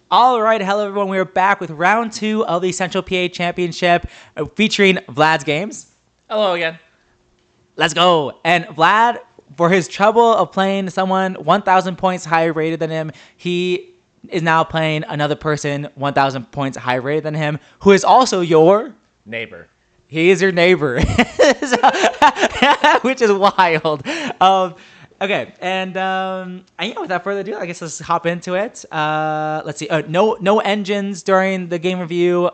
All right, hello everyone. We are back with round 2 of the Central PA Championship featuring Vlad's games. Hello again. Let's go. And Vlad, for his trouble of playing someone 1,000 points higher rated than him, he is now playing another person 1,000 points higher rated than him, who is also your Neighbor. He is your neighbor, which is wild. Okay, and without further ado, I guess let's hop into it. Let's see. No engines during the game review.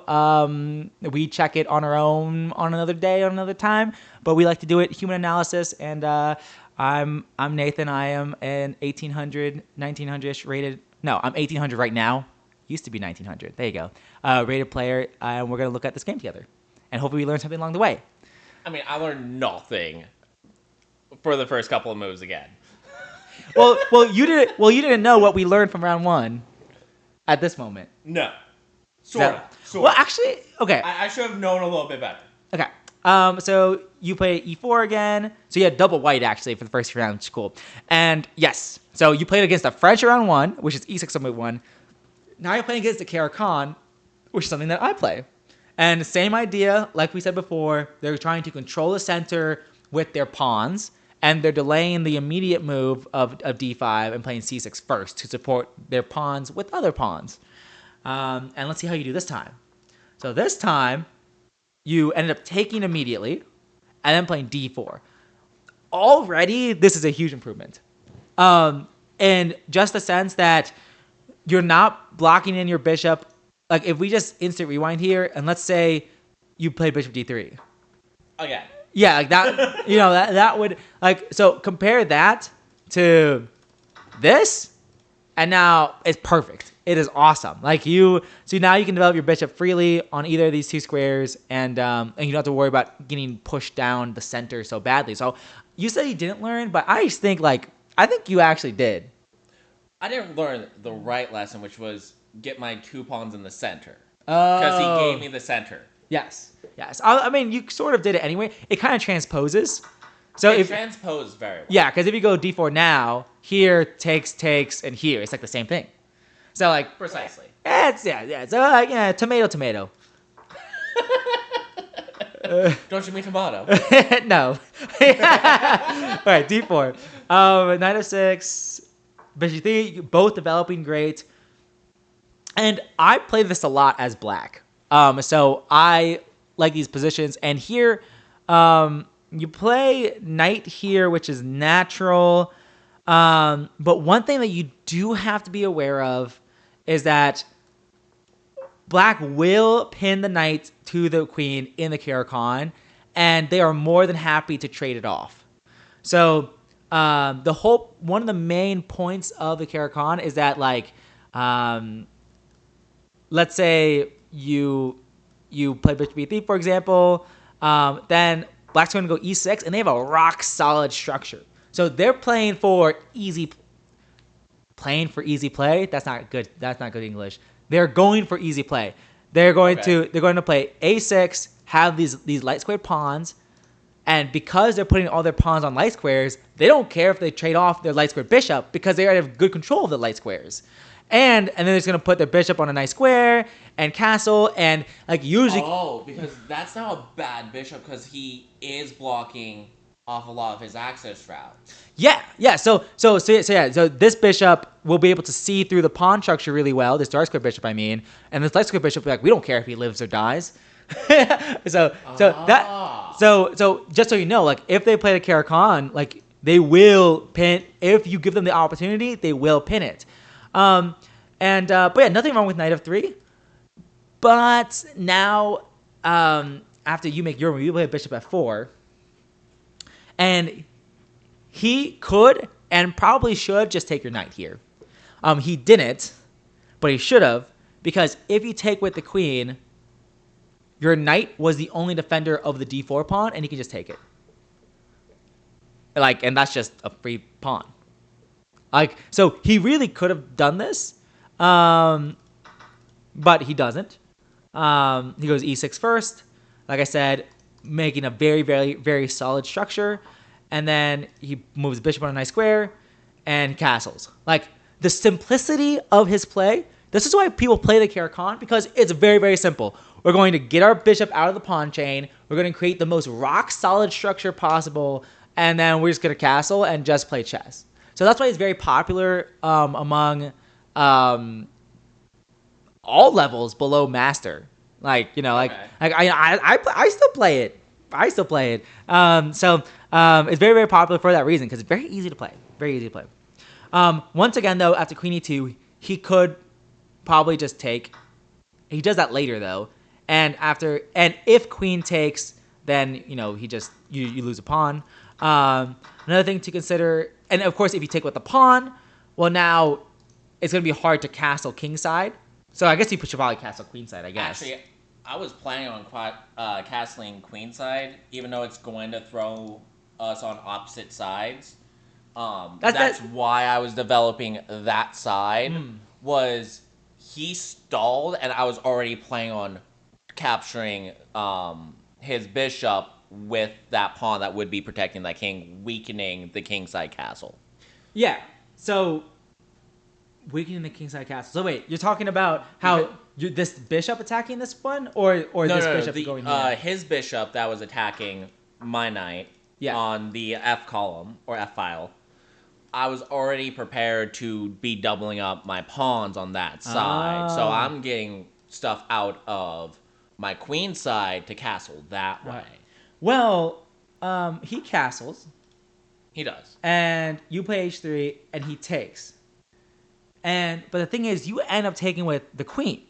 We check it on our own on another day, on another time. But we like to do it human analysis. And I'm Nathan. I am an 1800, 1900-ish rated. No, I'm 1800 right now. Used to be 1900. There you go. Rated player. And we're gonna look at this game together. And hopefully we learn something along the way. I mean, I learned nothing for the first couple of moves again. Well, you didn't know what we learned from round 1 at this moment. No. Sort of. Well, actually, okay. I should have known a little bit better. Okay. So you play E4 again. So you had double white, actually, for the first round, which is cool. And yes, so you played against the French round 1, which is E6 on move 1. Now you're playing against the Kann, which is something that I play. And the same idea, like we said before, they're trying to control the center with their pawns, and they're delaying the immediate move of d5 and playing c6 first to support their pawns with other pawns. And let's see how you do this time. So this time, you ended up taking immediately, and then playing d4. Already, this is a huge improvement. And just the sense that you're not blocking in your bishop. Like, if we just instant rewind here, and let's say you play bishop d3. Okay. Yeah, like that, that would, like, so compare that to this, and now it's perfect. It is awesome. Like, so now you can develop your bishop freely on either of these two squares, and you don't have to worry about getting pushed down the center so badly. So you said you didn't learn, but I just think, I think you actually did. I didn't learn the right lesson, which was get my 2 pawns in the center. Because he gave me the center. Yes. I mean, you sort of did it anyway. It kind of transposes. So it transposed very well. Yeah, because if you go d4 now, here takes, and here, it's like the same thing. So precisely. So tomato. Don't you mean tomato? No. All right, d4. Knight f6, bishop d3, both developing great. And I play this a lot as black. So I like these positions. And here, you play knight here, which is natural. But one thing that you do have to be aware of is that black will pin the knight to the queen in the Kann, and they are more than happy to trade it off. So one of the main points of the Kann is that, let's say you play bishop b3, for example, then black's going to go e6, and they have a rock solid structure. So they're playing for easy play. That's not good English. They're going for easy play. They're going to play a6, have these light squared pawns, and because they're putting all their pawns on light squares, they don't care if they trade off their light squared bishop because they already have good control of the light squares. And then they're just going to put their bishop on a nice square and castle, and usually... Oh, because that's not a bad bishop because he is blocking off a lot of his access routes. Yeah. So this bishop will be able to see through the pawn structure really well, this dark square bishop, I mean, and this light square bishop, we don't care if he lives or dies. So just so you know, if they play the Kann, they will pin, if you give them the opportunity, they will pin it. But yeah, nothing wrong with knight f3. But now, after you make your move, you play bishop f4. And he could and probably should just take your knight here. He didn't, but he should have, because if you take with the queen, your knight was the only defender of the d4 pawn, and you can just take it. And that's just a free pawn. So he really could have done this, but he doesn't. He goes e6 first, like I said, making a very, very, very solid structure, and then he moves bishop on a nice square and castles. The simplicity of his play This is why people play the Kann, because it's very, very simple. We're going to get our bishop out of the pawn chain. We're going to create the most rock solid structure possible, and then we're just going to castle and just play chess. So that's why it's very popular among all levels below master. Like, you know, Okay. I still play it. I still play it. So it's very, very popular for that reason, because it's very easy to play. Very easy to play. Once again, though, after queen e2, he could probably just take. He does that later, though. And if queen takes, then, you know, you lose a pawn. Another thing to consider, and of course, if you take with the pawn, well, now it's going to be hard to castle kingside. So I guess you should probably castle queenside, I guess. Actually, I was planning on castling queenside, even though it's going to throw us on opposite sides. That's why I was developing that side. Was he stalled, and I was already planning on capturing his bishop with that pawn that would be protecting that king, weakening the kingside castle. Yeah. So weakening the kingside castle. So wait, you're talking about how this bishop attacking this one, or this bishop going here? His bishop that was attacking my knight on the F column or F file. I was already prepared to be doubling up my pawns on that side, so I'm getting stuff out of my queen side to castle that way. Well, he castles. He does. And you play h3, and he takes. But the thing is, you end up taking with the queen.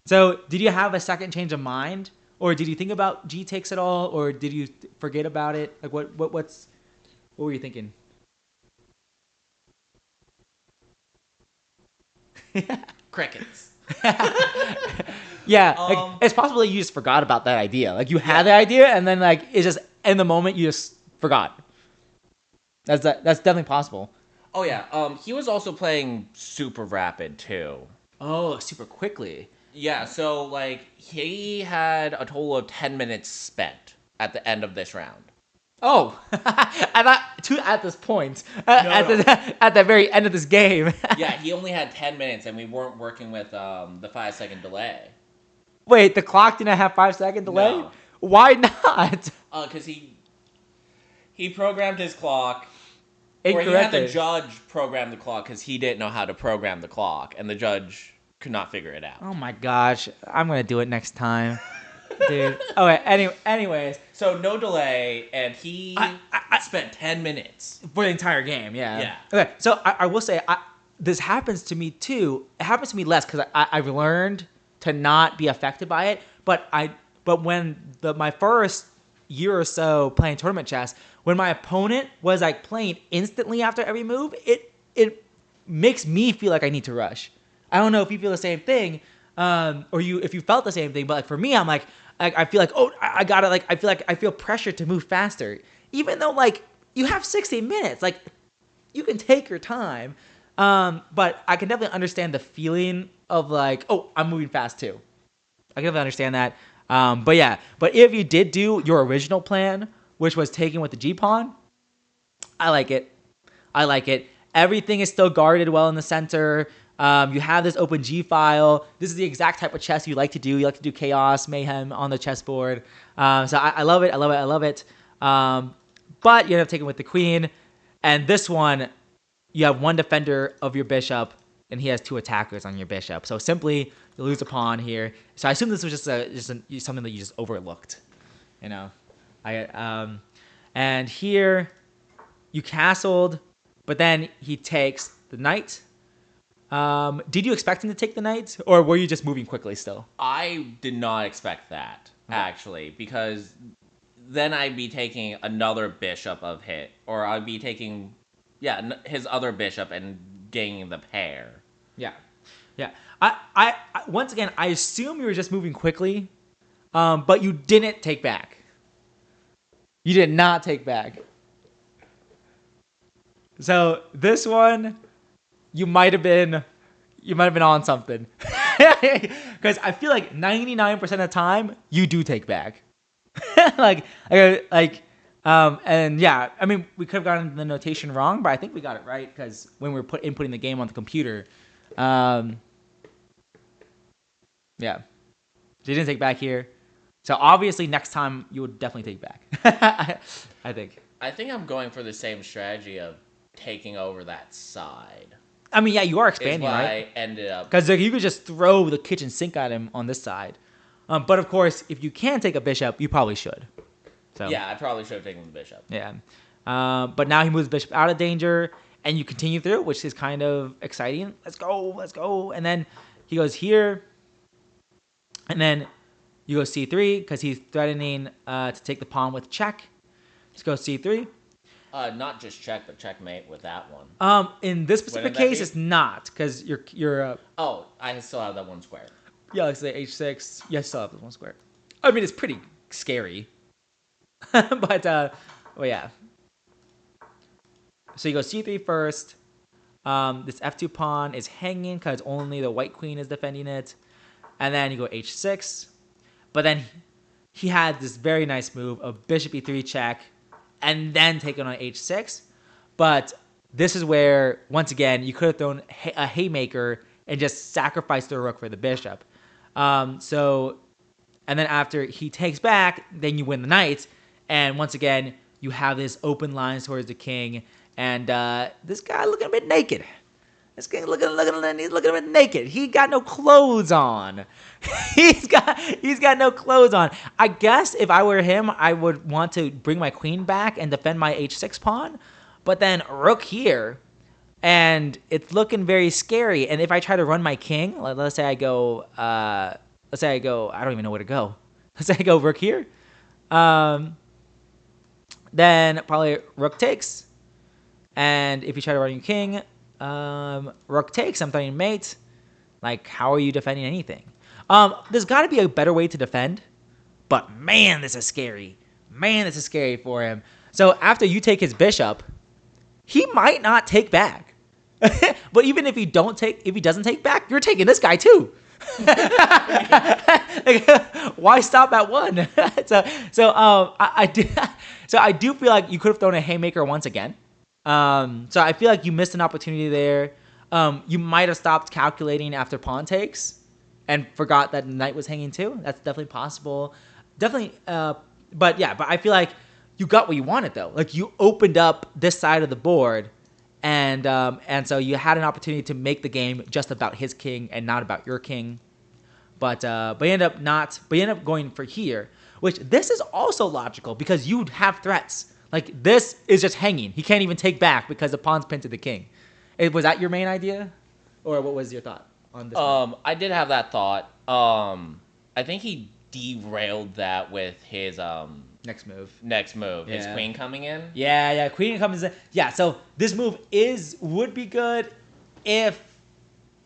So did you have a second change of mind? Or did you think about g takes at all? Or did you forget about it? Like, what were you thinking? Crickets. Yeah, like, it's possible that you just forgot about that idea. Like, you had the idea, and then, like, it's just, in the moment, you just forgot. That's definitely possible. Oh, yeah. He was also playing super rapid, too. Oh, super quickly. Yeah, so, like, he had a total of 10 minutes spent at the end of this round. Oh, at this point, at the very end of this game. Yeah, he only had 10 minutes, and we weren't working with the 5-second delay. Wait, the clock didn't have 5-second delay? No. Why not? Because he programmed his clock. Incorrectly. Or he had the judge program the clock because he didn't know how to program the clock, and the judge could not figure it out. Oh my gosh, I'm gonna do it next time, dude. Okay. Anyways, so no delay, and he spent 10 minutes for the entire game. Yeah. Yeah. Okay. So I will say this happens to me too. It happens to me less because I've learned to not be affected by it. But when my first year or so playing tournament chess, when my opponent was like playing instantly after every move, it makes me feel like I need to rush. I don't know if you feel the same thing, or if you felt the same thing, but like for me, I'm like I feel like, oh, I gotta, like, I feel pressure to move faster, even though, like, you have 60 minutes, like, you can take your time, but I can definitely understand the feeling of like, oh, I'm moving fast too. I can definitely understand that. But if you did do your original plan, which was taking with the G pawn, I like it. Everything is still guarded well in the center. You have this open G file. This is the exact type of chess you like to do. You like to do chaos, mayhem on the chessboard. So I love it. I love it. But you end up taking with the queen. And this one, you have one defender of your bishop, and he has two attackers on your bishop. So simply, you lose a pawn here. So I assume this was just something that you just overlooked. You know, and here you castled, but then he takes the knight. Did you expect him to take the knight, or were you just moving quickly still? I did not expect that, actually, because then I'd be taking another bishop of hit, or I'd be taking, his other bishop and gaining the pair. Yeah. I once again, I assume you were just moving quickly, but you didn't take back. You did not take back. So this one, you might have been on something, because I feel like 99% of the time you do take back. And yeah, I mean, we could have gotten the notation wrong, but I think we got it right, because when we were inputting the game on the computer, Yeah. So you didn't take back here. So obviously next time you would definitely take back. I think. I think I'm going for the same strategy of taking over that side. I mean, yeah, you are Is expanding, why right? I ended up. Because like, you could just throw the kitchen sink at him on this side. But of course, if you can take a bishop, you probably should. So Yeah, I probably should have taken the bishop. yeah. But now he moves bishop out of danger, and you continue through, which is kind of exciting. Let's go. And then he goes here, and then you go c3 because he's threatening to take the pawn with check. Just go c3. Not just check, but checkmate with that one. In this specific case, it's not because you're. Oh, I still have that one square. Yeah, let's say h6. Yeah, I still have this one square. I mean, it's pretty scary, but well, yeah. So you go c3 first. This f2 pawn is hanging because only the white queen is defending it, and then you go h6. But then he had this very nice move of bishop e3 check, and then taking on h6. But this is where, once again, you could have thrown a haymaker and just sacrificed the rook for the bishop. And then after he takes back, then you win the knight. And once again, you have this open lines towards the king. And this guy looking a bit naked. This guy looking a bit naked. He got no clothes on. he's got no clothes on. I guess if I were him, I would want to bring my queen back and defend my h6 pawn. But then rook here, and it's looking very scary. And if I try to run my king, let's say I go, I don't even know where to go. Let's say I go rook here. Then probably rook takes. And if you try to run your king, rook takes, I'm threatening mate. Like, how are you defending anything? There's got to be a better way to defend. But man, this is scary. Man, this is scary for him. So after you take his bishop, he might not take back. But even if he doesn't take back, you're taking this guy too. Why stop at one? I do feel like you could have thrown a haymaker once again. So I feel like you missed an opportunity there. You might have stopped calculating after pawn takes and forgot that the knight was hanging too. That's definitely possible. Definitely. But I feel like you got what you wanted though. Like you opened up this side of the board, and so you had an opportunity to make the game just about his king and not about your king. But you end up going for here, which this is also logical because you have threats. Like this is just hanging. He can't even take back because the pawn's pinned to the king. Was that your main idea, or what was your thought on this? I did have that thought. I think he derailed that with his next move. Yeah. His queen coming in. Yeah, queen comes in. Yeah, so this move would be good if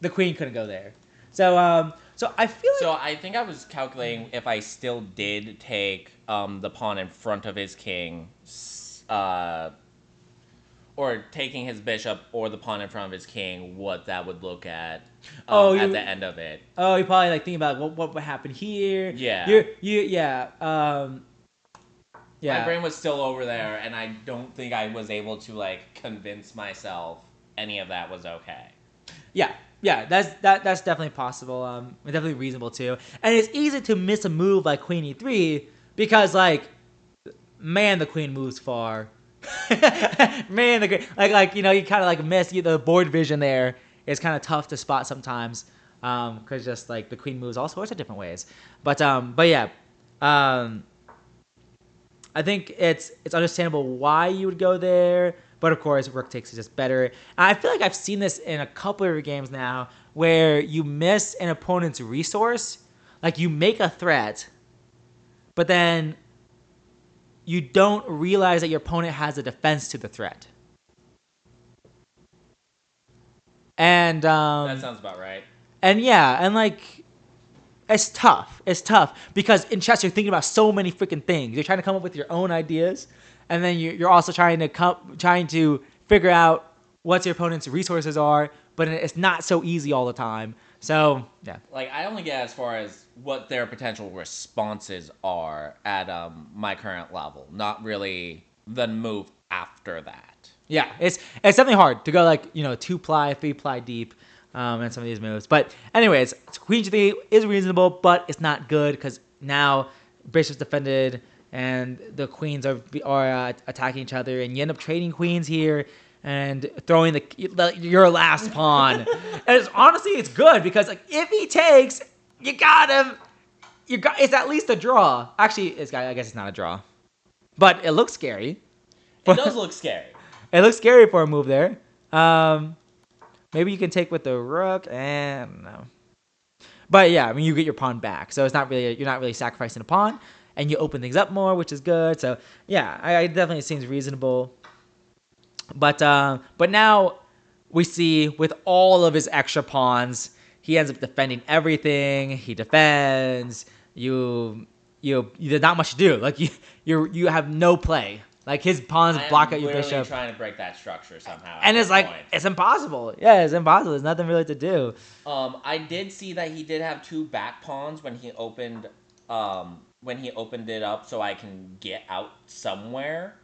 the queen couldn't go there. So I feel like. So I think I was calculating if I still did take the pawn in front of his king, or taking his bishop or the pawn in front of his king, what that would look at at the end of it. Oh, you probably like thinking about what would happen here. Yeah. Yeah. My brain was still over there, and I don't think I was able to like convince myself any of that was okay. Yeah, that's definitely possible. Definitely reasonable too. And it's easy to miss a move like queen e3 because like, man, the queen moves far. Man, the queen, like you kind of like miss the board vision there. It's kind of tough to spot sometimes because just like the queen moves all sorts of different ways. But yeah. I think it's understandable why you would go there, but of course, rook takes is just better. And I feel like I've seen this in a couple of your games now, where you miss an opponent's resource, like you make a threat, but then you don't realize that your opponent has a defense to the threat. And that sounds about right. And yeah, and like. It's tough. Because in chess you're thinking about so many freaking things. You're trying to come up with your own ideas, and then you're also trying to figure out what your opponent's resources are. But it's not so easy all the time. So yeah. Like I only get as far as what their potential responses are at my current level, not really the move after that. Yeah, it's definitely hard to go like 2-ply, 3-ply deep. and some of these moves. But anyways, queen g3 is reasonable, but it's not good because now bishop's defended and the queens are attacking each other, and you end up trading queens here and throwing your last pawn. And honestly, it's good because like if he takes, you got him. It's at least a draw. Actually, I guess it's not a draw, but it looks scary. It does look scary. It looks scary for a move there. Maybe you can take with the rook. I don't know. But yeah, I mean, you get your pawn back, so it's not really you're not really sacrificing a pawn, and you open things up more, which is good. So yeah, I definitely seems reasonable. But now we see with all of his extra pawns, he ends up defending everything. He defends. There's not much to do. Like you have no play. Like his pawns block out your bishop. Trying to break that structure somehow. And it's like it's impossible. Yeah, it's impossible. There's nothing really to do. I did see that he did have 2 back pawns when he opened it up, so I can get out somewhere.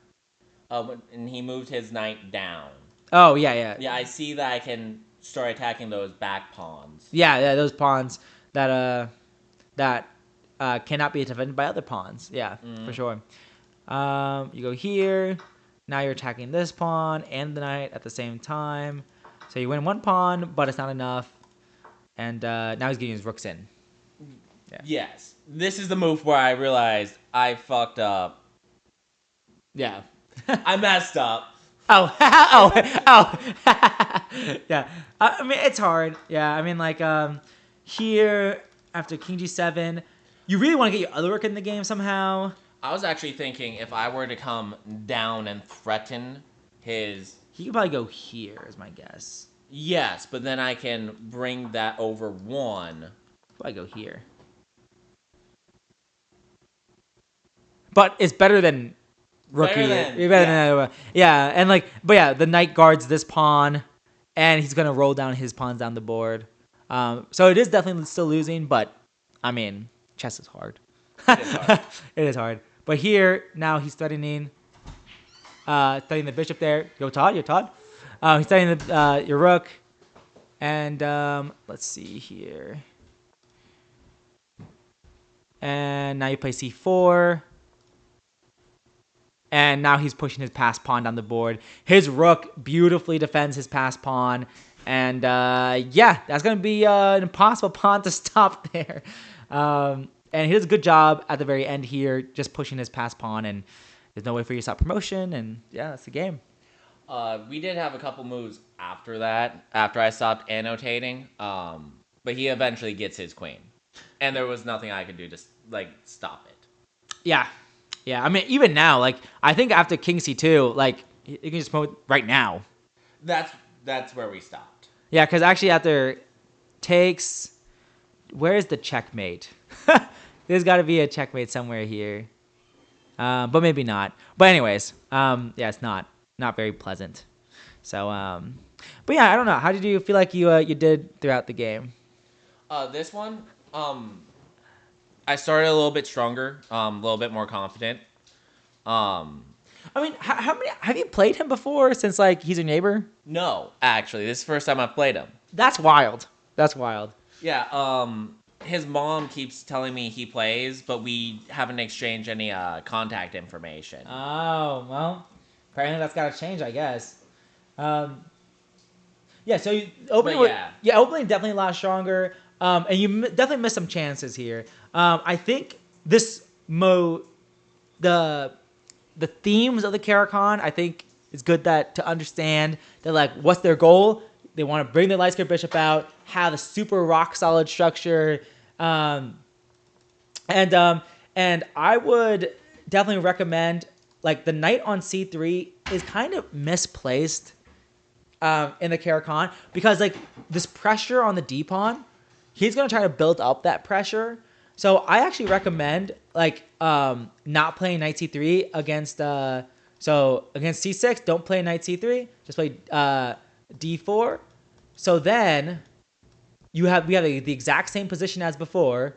And he moved his knight down. Oh yeah. Yeah, I see that I can start attacking those back pawns. Yeah, those pawns that cannot be defended by other pawns. Yeah, for sure. You go here. Now you're attacking this pawn and the knight at the same time. So you win 1 pawn, but it's not enough. And now he's getting his rooks in. Yeah. Yes. This is the move where I realized I fucked up. Yeah. I messed up. Oh. Yeah. I mean, it's hard. Yeah. I mean, like, here, after king g7, you really want to get your other rook in the game somehow. I was actually thinking if I were to come down and threaten his... He could probably go here, is my guess. Yes, but then I can bring that over 1. Probably go here. But it's better than rookie. Yeah, and like, but yeah, the knight guards this pawn, and he's gonna roll down his pawns down the board. So it is definitely still losing, but I mean, chess is hard. It is hard. It is hard. But here now he's threatening the bishop there. You're Todd. He's threatening your rook, and let's see here. And now you play c4. And now he's pushing his passed pawn down the board. His rook beautifully defends his passed pawn. And yeah, that's going to be an impossible pawn to stop there. And he does a good job at the very end here, just pushing his passed pawn. And there's no way for you to stop promotion. And yeah, that's the game. We did have a couple moves after that, after I stopped annotating. But he eventually gets his queen. And there was nothing I could do to like stop it. Yeah. Yeah, I mean, even now, like, I think after king c2, like, you can just promote right now. That's where we stopped. Yeah, because actually after takes, where's the checkmate? There's got to be a checkmate somewhere here. But maybe not. But anyways, yeah, it's not very pleasant. So, but yeah, I don't know. How did you feel like you did throughout the game? This one, I started a little bit stronger, a little bit more confident. I mean, how many have you played him before? Since like he's your neighbor? No, actually, this is the first time I've played him. That's wild. Yeah. His mom keeps telling me he plays, but we haven't exchanged any contact information. Oh well, apparently that's got to change, I guess. Yeah. So opening definitely a lot stronger. And you definitely missed some chances here. I think this the themes of the Caro, I think it's good to understand that like what's their goal. They want to bring the light square bishop out, have a super rock solid structure, and I would definitely recommend like the knight on c3 is kind of misplaced in the Caro because like this pressure on the d pawn. He's going to try to build up that pressure. So I actually recommend like not playing knight c3 against against c6, don't play knight c3, just play d4. So then we have the exact same position as before,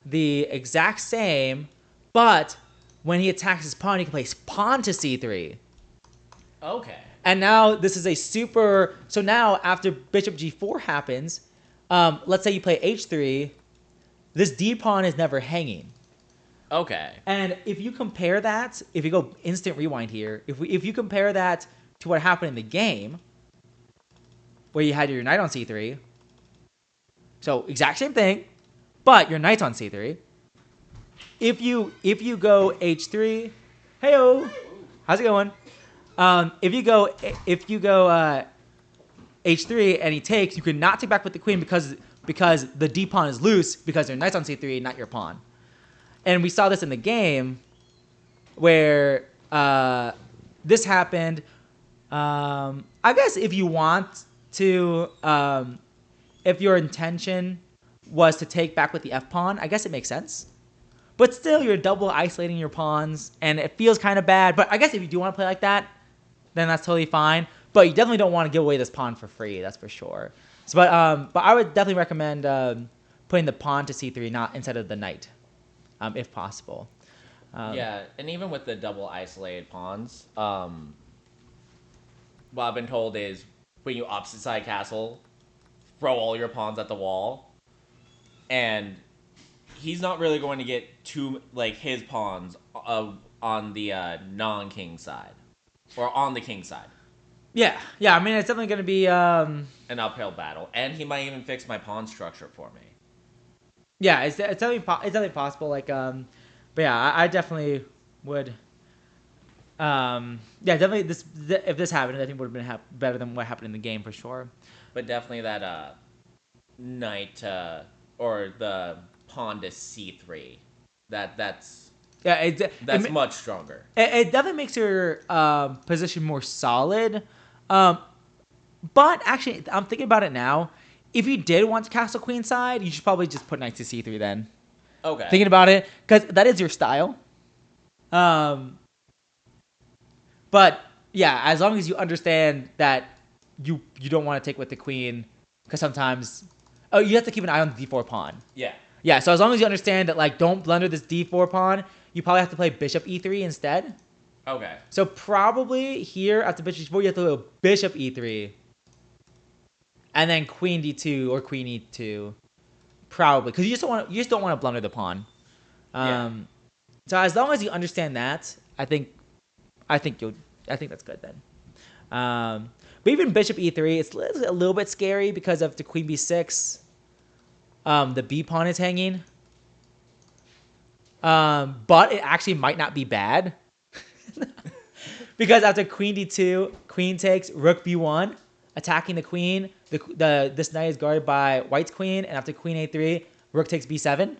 the exact same, but when he attacks his pawn, he can play pawn to c3. Okay. And now this is a super. So now after bishop g4 happens, let's say you play h3, this d pawn is never hanging. Okay. And if you compare that, if you go instant rewind here, if you compare that to what happened in the game, where you had your knight on c3, so exact same thing, but your knight's on c3. If you go h3, heyo, how's it going? If you go h3 and he takes, you cannot take back with the queen because the d pawn is loose because your knight's on c3, not your pawn. And we saw this in the game where this happened. I guess if you want to, if your intention was to take back with the f pawn, I guess it makes sense. But still, you're double isolating your pawns, and it feels kind of bad. But I guess if you do want to play like that, then that's totally fine. But you definitely don't want to give away this pawn for free, that's for sure. So, but I would definitely recommend putting the pawn to c3, not instead of the knight, if possible. Yeah, and even with the double isolated pawns, what I've been told is when you opposite side castle, throw all your pawns at the wall, and he's not really going to get his pawns on the non-king side or on the king side. Yeah. I mean, it's definitely going to be an uphill battle, and he might even fix my pawn structure for me. Yeah, it's definitely possible. Like, but yeah, I definitely would. Yeah, definitely. If this happened, I think would have been better than what happened in the game for sure. But definitely that knight or the pawn to c3, that's much stronger. It definitely makes your position more solid. But actually, I'm thinking about it now. If you did want to castle queenside, you should probably just put knight to c3 then. Okay. Thinking about it, because that is your style. But yeah, as long as you understand that you don't want to take with the queen, because sometimes you have to keep an eye on the d4 pawn. Yeah. So as long as you understand that, like, don't blunder this d4 pawn, you probably have to play bishop e3 instead. Okay. So probably here after bishop e4, you have to go bishop e3, and then queen d2 or queen e2, probably, because you just don't want to blunder the pawn. So as long as you understand that, I think that's good then. But even bishop e3, it's a little bit scary because of the queen b6. The b pawn is hanging. But it actually might not be bad. Because after queen d2, queen takes, rook b1, attacking the queen. This knight is guarded by white's queen, and after queen a3, rook takes b7.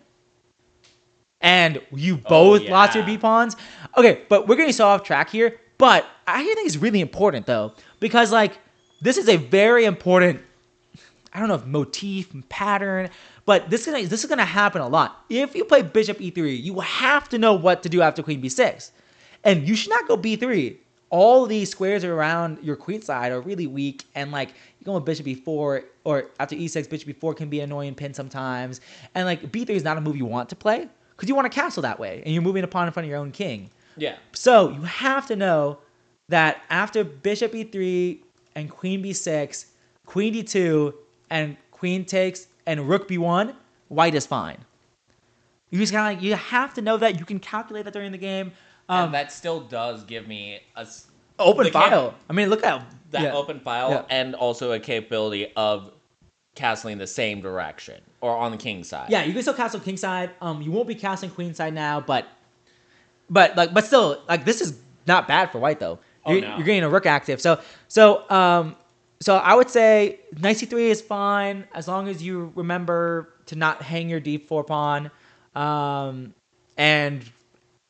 And you both lost your b pawns. Okay, but we're getting so off track here. But I actually think it's really important though, because like this is a very important, I don't know if motif pattern, but this is gonna happen a lot. If you play bishop e3, you have to know what to do after queen b6, and you should not go b3. All these squares around your queen side are really weak, and like you go with bishop e4 or after e6, bishop e4 can be an annoying pin sometimes, and like b3 is not a move you want to play because you want to castle that way, and you're moving a pawn in front of your own king. Yeah. So you have to know that after bishop e3 and queen b6, queen d2, and queen takes and rook b1, white is fine. You just kind of you have to know that. You can calculate that during the game. And that still does give me open file. I mean, look at that open file, and also a capability of castling the same direction or on the king side. Yeah, you can still castle king side. You won't be castling queen side now, but still, like, this is not bad for white though. You're getting a rook active. So I would say knight c3 is fine as long as you remember to not hang your d4 pawn. And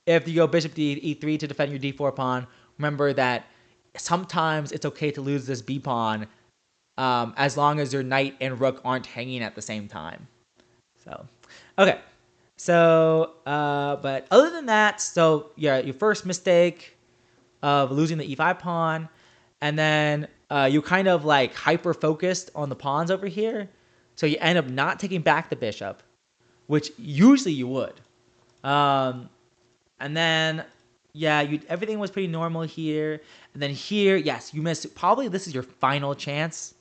if you go bishop e3 to defend your d4 pawn, remember that sometimes it's okay to lose this b pawn as long as your knight and rook aren't hanging at the same time. So, okay. So, but other than that, so yeah, your first mistake of losing the e5 pawn, and then you kind of like hyper focused on the pawns over here, so you end up not taking back the bishop, which usually you would. And then yeah, everything was pretty normal here. And then here, yes, you missed. Probably this is your final chance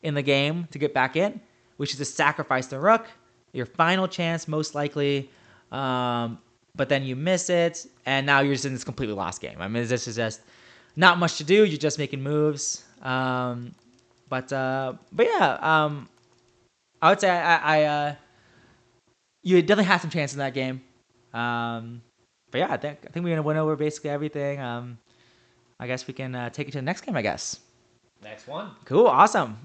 in the game to get back in, which is to sacrifice the rook. Your final chance, most likely. But then you miss it, and now you're just in this completely lost game. I mean, this is just not much to do. You're just making moves. But yeah, I would say you definitely had some chance in that game. But yeah, I think we're gonna win over basically everything. I guess we can take it to the next game. I guess. Next one. Cool, awesome.